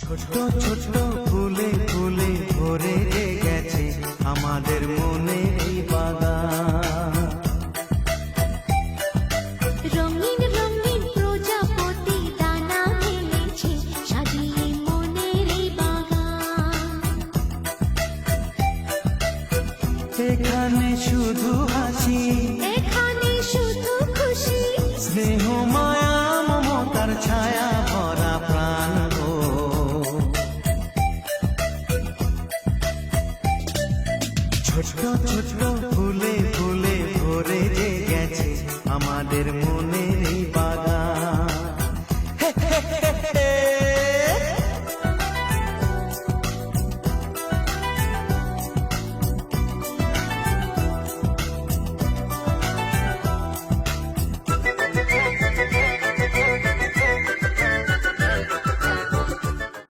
ছোট ছোট ফুলে ফুলে ভরে গেছে আমাদের মনের এই বাগান। রঙিন রঙিন প্রজাপতি দানা মেলেছে সাজিয়ে মনের এই বাগান। এখানে শুধু হাসি, এখানে শুধু খুশি, স্নেহ মায়া মমতার ছায়া ভরা প্রাণ গো। ছোট ছোট ফুলে ফুলে ভরে গেছে আমাদের মন